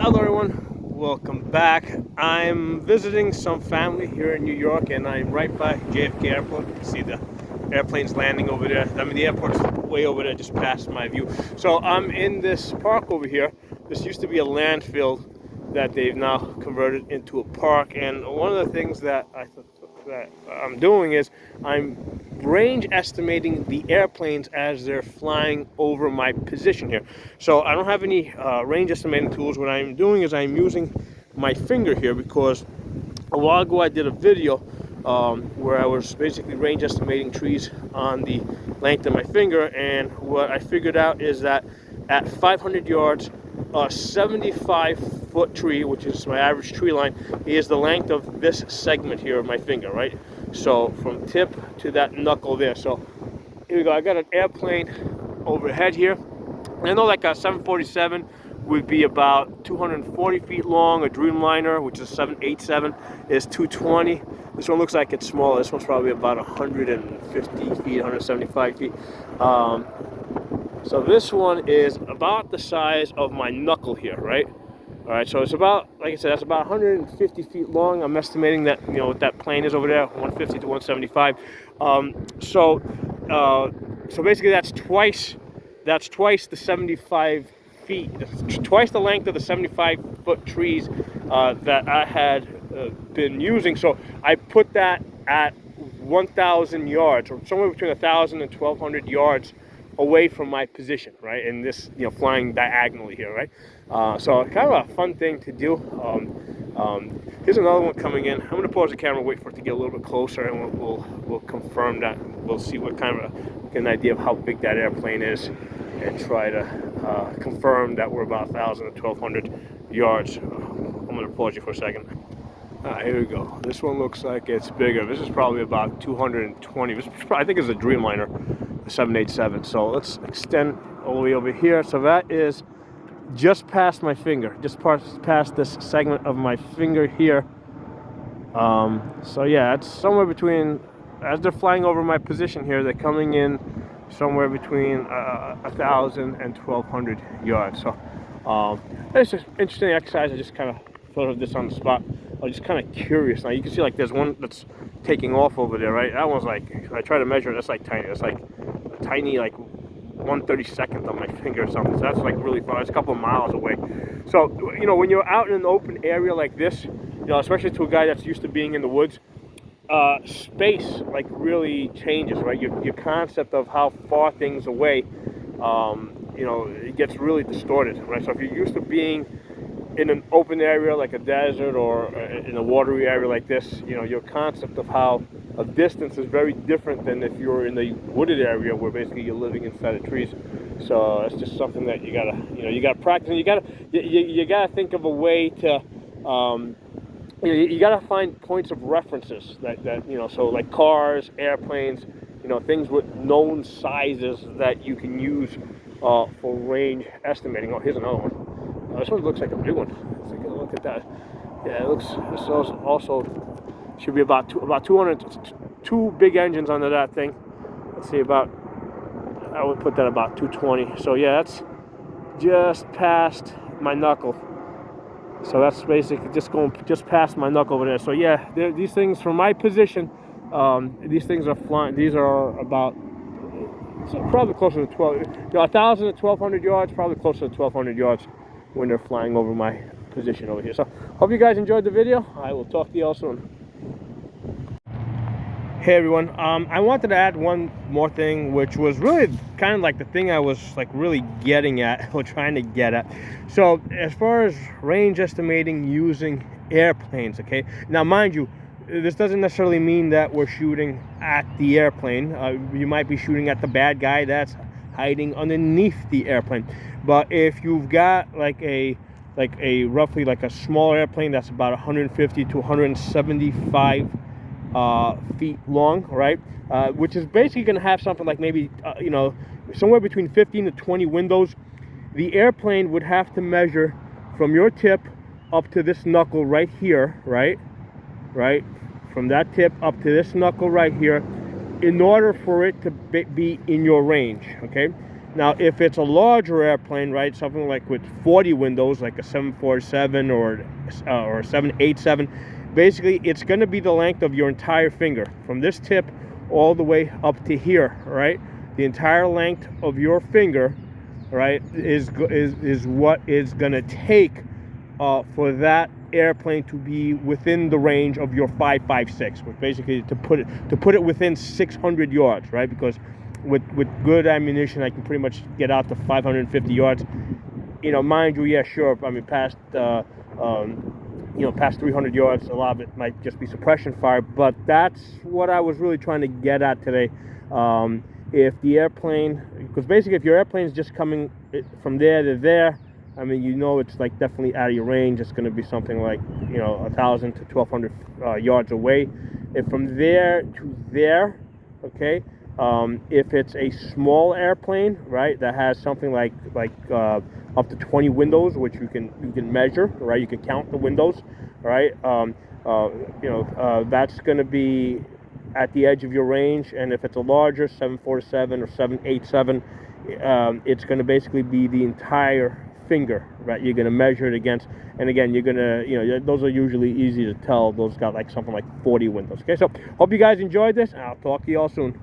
Hello everyone, welcome back. I'm visiting some family here in New York and I'm right by JFK Airport. You can see the airplanes landing over there. I mean the airport's way over there, just past my view. So I'm in this park over here. This used to be a landfill that they've now converted into a park, and one of the things that I'm doing is I'm range estimating the airplanes as they're flying over my position here. So I don't have any range estimating tools. What I'm doing is I'm using my finger here, because a while ago I did a video where I was basically range estimating trees on the length of my finger, and what I figured out is that at 500 yards, a 75-foot tree, which is my average tree line, is the length of this segment here of my finger, right? So from tip to that knuckle there. So here we go. I got an airplane overhead here. I know like a 747 would be about 240 feet long. A Dreamliner, which is 787, is 220. This one looks like it's smaller. This one's probably about 150 feet, 175 feet. So this one is about the size of my knuckle here, right? All right, so it's about, like I said, that's about 150 feet long. I'm estimating that, you know, what that plane is over there, 150 to 175. So basically that's twice the 75 feet, twice the length of the 75-foot trees that I had been using. So I put that at 1,000 yards, or somewhere between 1,000 and 1,200 yards away from my position, right? And this, you know, flying diagonally here, right? So kind of a fun thing to do. Here's another one coming in. I'm gonna pause the camera, wait for it to get a little bit closer, and we'll confirm that. We'll see what kind of get an idea of how big that airplane is, and try to confirm that we're about 1,000 to 1,200 yards. I'm gonna pause you for a second. Here we go. This one looks like it's bigger. This is probably about 220. This is probably, I think it's a Dreamliner, the 787. So let's extend all the way over here. So that is just past my finger, just past this segment of my finger here. So yeah, it's somewhere between, as they're flying over my position here, they're coming in somewhere between 1,000 and 1,200 yards. So it's an interesting exercise. I just kind of thought of this on the spot. I was just kind of curious. Now you can see like there's one that's taking off over there, right? That one's like, I try to measure it, that's like tiny. It's like a tiny, like 1/32 of my finger or something. So that's like really far. It's a couple of miles away. So, you know, when you're out in an open area like this, you know, especially to a guy that's used to being in the woods, space like really changes, right? Your concept of how far things away, you know, it gets really distorted, right? So if you're used to being in an open area like a desert, or in a watery area like this, you know, your concept of distance is very different than if you're in the wooded area where basically you're living inside of trees. So it's just something that you gotta practice, and you gotta think of a way to, you gotta find points of references that you know, so like cars, airplanes, you know, things with known sizes that you can use for range estimating. Oh, here's another one. This one looks like a big one. Let's take a look at that. Yeah, it looks. This also should be about 200. Two big engines under that thing. Let's see, about, I would put that about 220. So yeah, that's just past my knuckle. So that's basically just past my knuckle over there. So yeah, these things from my position, these things are flying. These are about, so probably closer to 12. You know, 1,000 to 1,200 yards. Probably closer to 1,200 yards when they're flying over my position over here. So hope you guys enjoyed the video. I will talk to you all soon. Hey everyone, I wanted to add one more thing, which was really kind of like the thing I was like really getting at, or trying to get at. So as far as range estimating using airplanes, okay, now mind you, this doesn't necessarily mean that we're shooting at the airplane. You might be shooting at the bad guy that's hiding underneath the airplane. But if you've got like a roughly like a small airplane that's about 150 to 175 feet long, right? Which is basically going to have something like maybe, you know, somewhere between 15 to 20 windows. The airplane would have to measure from your tip up to this knuckle right here, right? From that tip up to this knuckle right here, in order for it to be in your range, okay? Now, if it's a larger airplane, right, something like with 40 windows, like a 747 or a 787, basically it's going to be the length of your entire finger from this tip all the way up to here, right? The entire length of your finger, right, is what is going to take for that airplane to be within the range of your 5.56, which basically to put it within 600 yards, right? Because with good ammunition, I can pretty much get out to 550 yards. You know, mind you, yeah, sure. I mean, past past 300 yards, a lot of it might just be suppression fire. But that's what I was really trying to get at today. If the airplane, because basically, if your airplane is just coming from there to there, I mean, you know, it's like definitely out of your range. It's going to be something like 1,000 to 1,200 yards away. If from there to there, okay. If it's a small airplane, right, that has something like up to 20 windows, which you can measure, right? You can count the windows, right? That's going to be at the edge of your range. And if it's a larger 747 or 787, it's going to basically be the entire finger, right? You're going to measure it against, and again, you're going to, those are usually easy to tell. Those got like something like 40 windows. Okay, so hope you guys enjoyed this, and I'll talk to you all soon.